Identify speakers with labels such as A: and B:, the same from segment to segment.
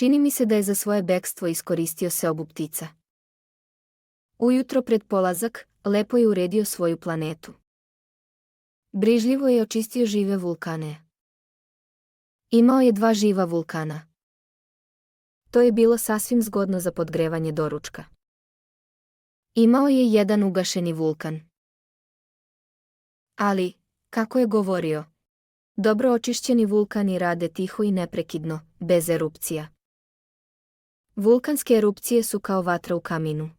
A: Čini mi se da je za svoje bekstvo iskoristio seobu ptica. Ujutro pred polazak, lepo je uredio svoju planetu. Brižljivo je očistio žive vulkane. Imao je 2 živa vulkana. To je bilo sasvim zgodno za podgrevanje doručka. Imao je 1 ugašeni vulkan. Ali, kako je govorio, dobro očišćeni vulkani rade tiho i neprekidno, bez erupcija. Vulkanske erupcije su kao vatra u kaminu.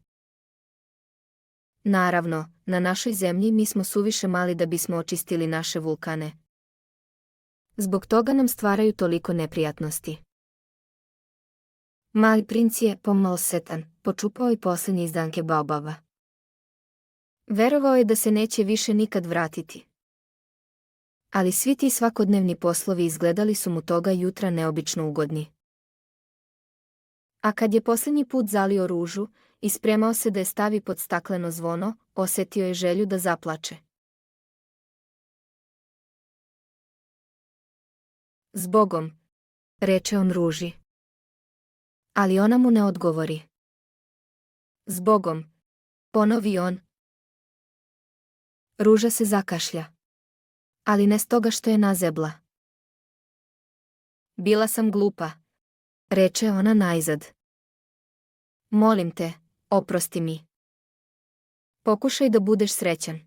A: Naravno, na našoj zemlji mi smo suviše mali da bismo očistili naše vulkane. Zbog toga nam stvaraju toliko neprijatnosti. Mali princ je, pomalo setan, počupao i posljednje izdanke baobaba. Verovao je da se neće više nikad vratiti. Ali svi ti svakodnevni poslovi izgledali su mu toga jutra neobično ugodni. A kad je posljednji put zalio ružu i spremao se da je stavi pod stakleno zvono, osjetio je želju da zaplače. Zbogom, reče on ruži. Ali ona mu ne odgovori. Zbogom, ponovi on. Ruža se zakašlja. Ali ne stoga što je nazebla. Bila sam glupa, reče ona najzad. Molim te, oprosti mi. Pokušaj da budeš srećan.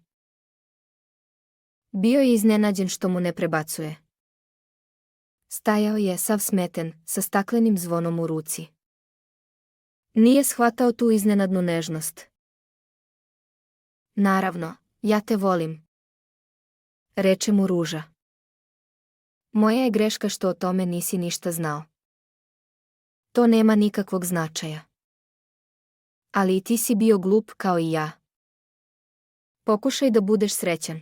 A: Bio je iznenađen što mu ne prebacuje. Stajao je sav smeten, sa staklenim zvonom u ruci. Nije shvatao tu iznenadnu nežnost. Naravno, ja te volim, reče mu ruža. Moja je greška što o tome nisi ništa znao. To nema nikakvog značaja. Ali i ti si bio glup kao i ja. Pokušaj da budeš srećan.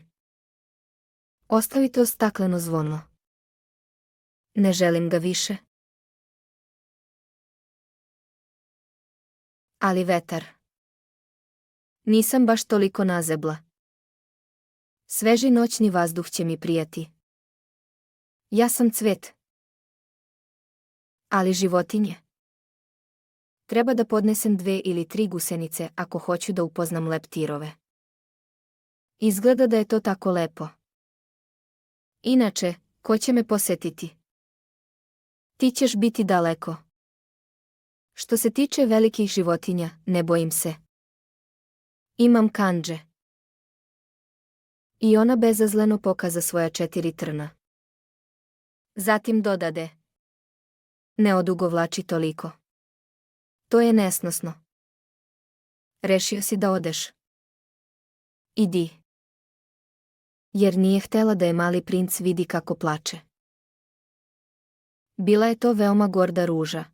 A: Ostavi to stakleno zvono. Ne želim ga više. Ali vetar. Nisam baš toliko nazebla. Sveži noćni vazduh će mi prijati. Ja sam cvet. Ali životinje. Treba da podnesem 2 ili 3 gusenice ako hoću da upoznam leptirove. Izgleda da je to tako lepo. Inače, ko će me posjetiti? Ti ćeš biti daleko. Što se tiče velikih životinja, ne bojim se. Imam kandže. I ona bezazleno pokaza svoja 4 trna. Zatim dodade. Ne odugovlači toliko. To je nesnosno. Rešio si da odeš. Idi. Jer nije htela da je mali princ vidi kako plače. Bila je to veoma gorda ruža.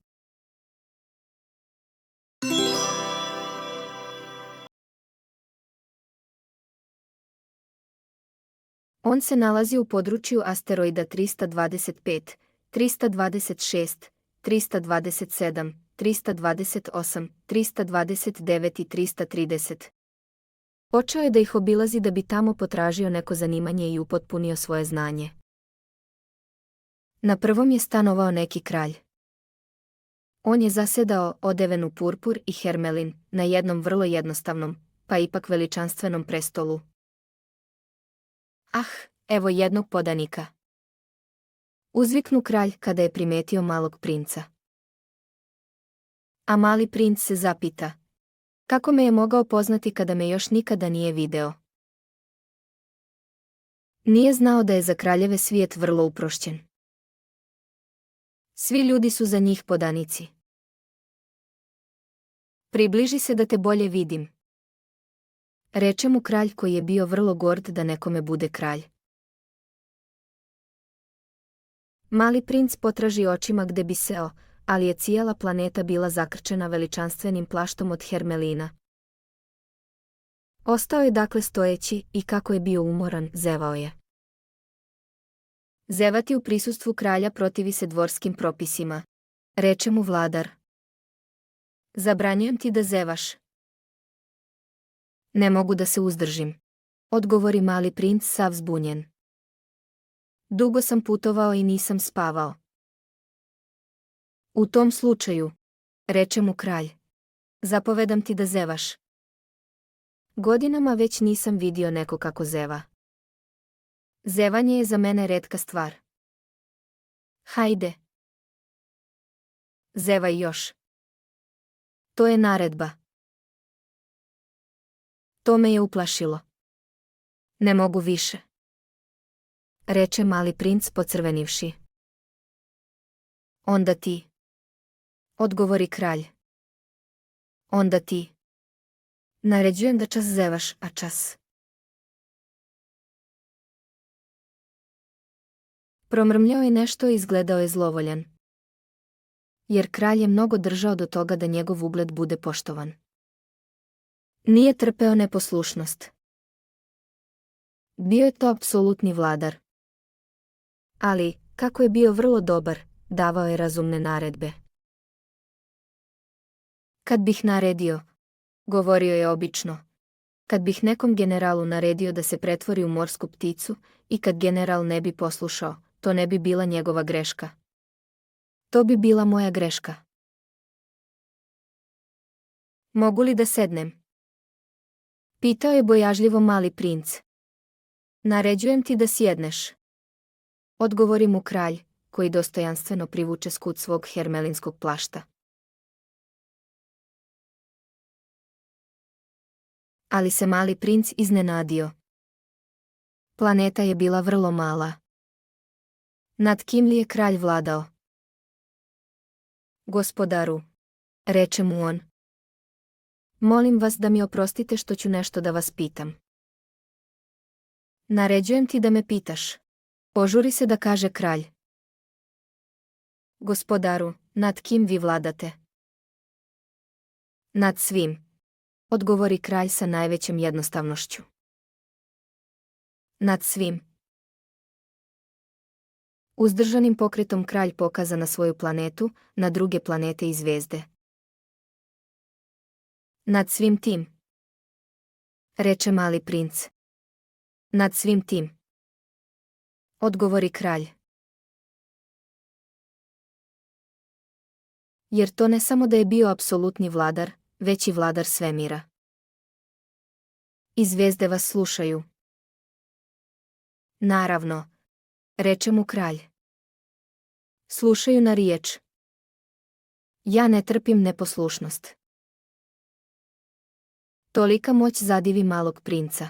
A: On se nalazi u području asteroida 325, 326, 327, 328, 329 i 330. Počeo je da ih obilazi da bi tamo potražio neko zanimanje i upotpunio svoje znanje. Na prvom je stanovao neki kralj. On je zasedao, odeven u purpur i hermelin, na jednom vrlo jednostavnom, pa ipak veličanstvenom prestolu. Ah, evo jednog podanika. Uzviknu kralj kada je primetio malog princa. A mali princ se zapita. Kako me je mogao poznati kada me još nikada nije video? Nije znao da je za kraljeve svijet vrlo uprošćen. Svi ljudi su za njih podanici. Približi se da te bolje vidim, reče mu kralj koji je bio vrlo gord da nekome bude kralj. Mali princ potraži očima gde bi seo, ali je cijela planeta bila zakrčena veličanstvenim plaštom od hermelina. Ostao je dakle stojeći i kako je bio umoran, zevao je. Zevati u prisustvu kralja protivi se dvorskim propisima, reče mu vladar. Zabranjujem ti da zevaš. Ne mogu da se uzdržim, odgovori mali princ sav zbunjen. Dugo sam putovao i nisam spavao. U tom slučaju, reče mu kralj, zapovedam ti da zevaš. Godinama već nisam vidio neko kako zeva. Zevanje je za mene retka stvar. Hajde. Zevaj još. To je naredba. To me je uplašilo. Ne mogu više, reče mali princ pocrvenivši. Onda ti, odgovori kralj. Onda ti. Naređujem da čas zevaš, a čas. Promrmljao je nešto i izgledao je zlovoljan. Jer kralj je mnogo držao do toga da njegov ugled bude poštovan. Nije trpeo neposlušnost. Bio je to apsolutni vladar. Ali, kako je bio vrlo dobar, davao je razumne naredbe. Kad bih naredio, govorio je obično, kad bih nekom generalu naredio da se pretvori u morsku pticu i kad general ne bi poslušao, to ne bi bila njegova greška. To bi bila moja greška. Mogu li da sednem? Pitao je bojažljivo mali princ. Naređujem ti da sjedneš, odgovori mu kralj, koji dostojanstveno privuče skut svog hermelinskog plašta. Ali se mali princ iznenadio. Planeta je bila vrlo mala. Nad kim li je kralj vladao? Gospodaru, reče mu on. Molim vas da mi oprostite što ću nešto da vas pitam. Naređujem ti da me pitaš. Požuri se da kaže kralj. Gospodaru, nad kim vi vladate? Nad svim, odgovori kralj sa najvećom jednostavnošću. Nad svim. Uzdržanim pokretom kralj pokaza na svoju planetu, na druge planete i zvezde. Nad svim tim, reče mali princ. Nad svim tim, odgovori kralj. Jer to ne samo da je bio apsolutni vladar, već i vladar svemira. I zvezde vas slušaju. Naravno, reče mu kralj. Slušaju na riječ. Ja ne trpim neposlušnost. Tolika moć zadivi malog princa.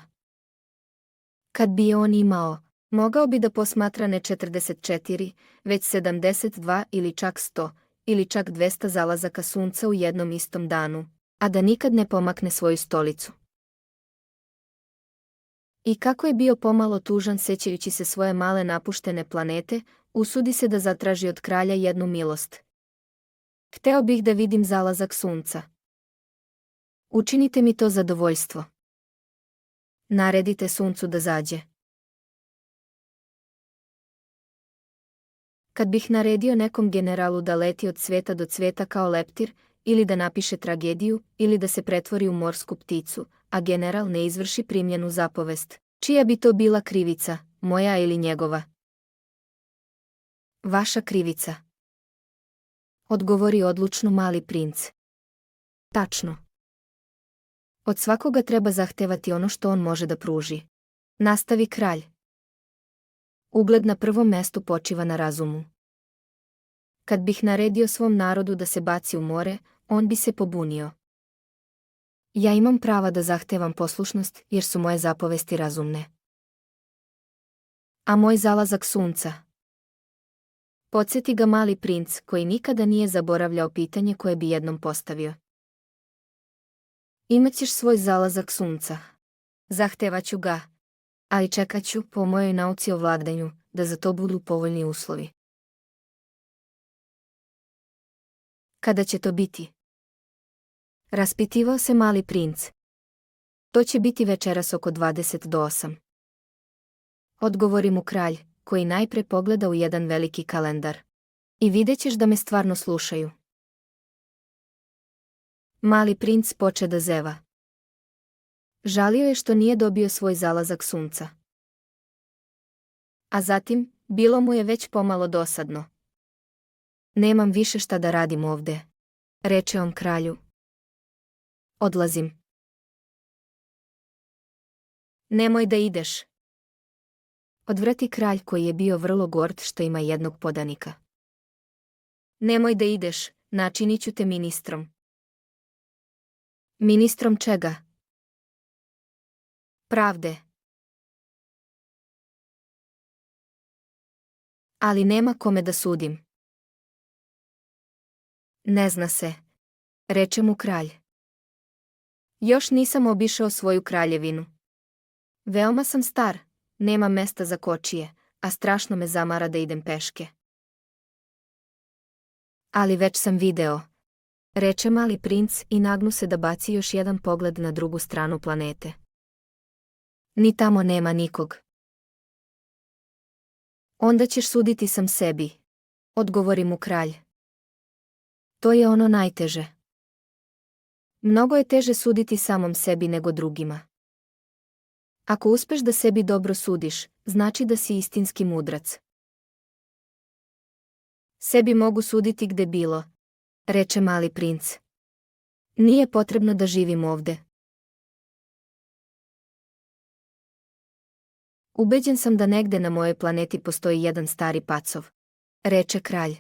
A: Kad bi je on imao, mogao bi da posmatra ne 44, već 72 ili čak 100, ili čak 200 zalazaka sunca u jednom istom danu, a da nikad ne pomakne svoju stolicu. I kako je bio pomalo tužan sećajući se svoje male napuštene planete, usudi se da zatraži od kralja jednu milost. Hteo bih da vidim zalazak sunca. Učinite mi to zadovoljstvo. Naredite suncu da zađe. Kad bih naredio nekom generalu da leti od cveta do cveta kao leptir, ili da napiše tragediju, ili da se pretvori u morsku pticu, a general ne izvrši primljenu zapovest, čija bi to bila krivica, moja ili njegova? Vaša krivica, odgovori odlučno mali princ. Tačno. Od svakoga treba zahtevati ono što on može da pruži. Nastavi kralj. Ugled na prvom mestu počiva na razumu. Kad bih naredio svom narodu da se baci u more, on bi se pobunio. Ja imam prava da zahtevam poslušnost jer su moje zapovesti razumne. A moj zalazak sunca? Podsjeti ga mali princ koji nikada nije zaboravljao pitanje koje bi jednom postavio. Imaćeš svoj zalazak sunca. Zahtevaću ga. Ali čekat ću, po mojoj nauci o vladanju, da za to budu povoljni uslovi. Kada će to biti? Raspitivao se mali princ. To će biti večeras oko 20 do 8. Odgovori mu kralj, koji najpre pogleda u jedan veliki kalendar. I vidjet ćeš da me stvarno slušaju. Mali princ poče da zeva. Žalio je što nije dobio svoj zalazak sunca. A zatim, bilo mu je već pomalo dosadno. Nemam više šta da radim ovde, reče on kralju. Odlazim. Nemoj da ideš. Odvrati kralj koji je bio vrlo gord što ima jednog podanika. Nemoj da ideš, načinit ću te ministrom. Ministrom čega? Pravde. Ali nema kome da sudim. Ne zna se, reče mu kralj. Još nisam obišao svoju kraljevinu. Veoma sam star, nema mesta za kočije, a strašno me zamara da idem peške. Ali već sam video, reče mali princ i nagnu se da baci još jedan pogled na drugu stranu planete. Ni tamo nema nikog. Onda ćeš suditi sam sebi, odgovori mu kralj. To je ono najteže. Mnogo je teže suditi samom sebi nego drugima. Ako uspeš da sebi dobro sudiš, znači da si istinski mudrac. Sebi mogu suditi gde bilo, reče mali princ. Nije potrebno da živim ovde. Ubeđen sam da negde na mojoj planeti postoji jedan stari pacov, reče kralj.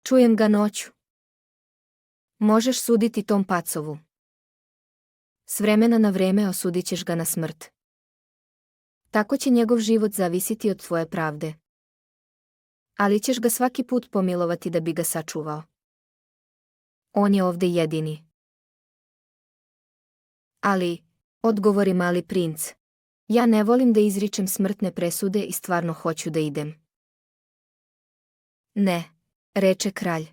A: Čujem ga noću. Možeš suditi tom pacovu. S vremena na vreme osudit ćeš ga na smrt. Tako će njegov život zavisiti od tvoje pravde. Ali ćeš ga svaki put pomilovati da bi ga sačuvao. On je ovde jedini. Ali, odgovori mali princ, ja ne volim da izričem smrtne presude i stvarno hoću da idem. Ne, reče kralj.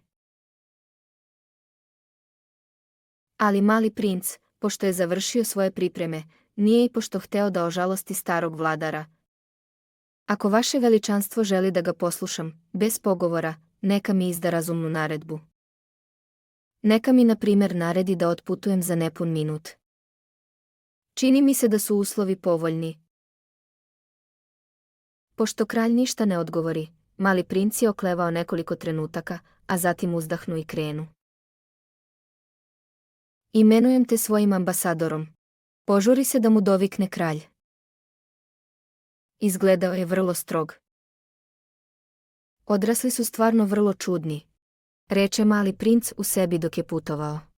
A: Ali mali princ, pošto je završio svoje pripreme, nije i pošto hteo da ožalosti starog vladara. Ako vaše veličanstvo želi da ga poslušam, bez pogovora, neka mi izda razumnu naredbu. Neka mi na primjer naredi da otputujem za nepun minut. Čini mi se da su uslovi povoljni. Pošto kralj ništa ne odgovori, mali princ je oklevao nekoliko trenutaka, a zatim uzdahnu i krenu. Imenujem te svojim ambasadorom. Požuri se da mu dovikne kralj. Izgledao je vrlo strog. Odrasli su stvarno vrlo čudni, reče mali princ u sebi dok je putovao.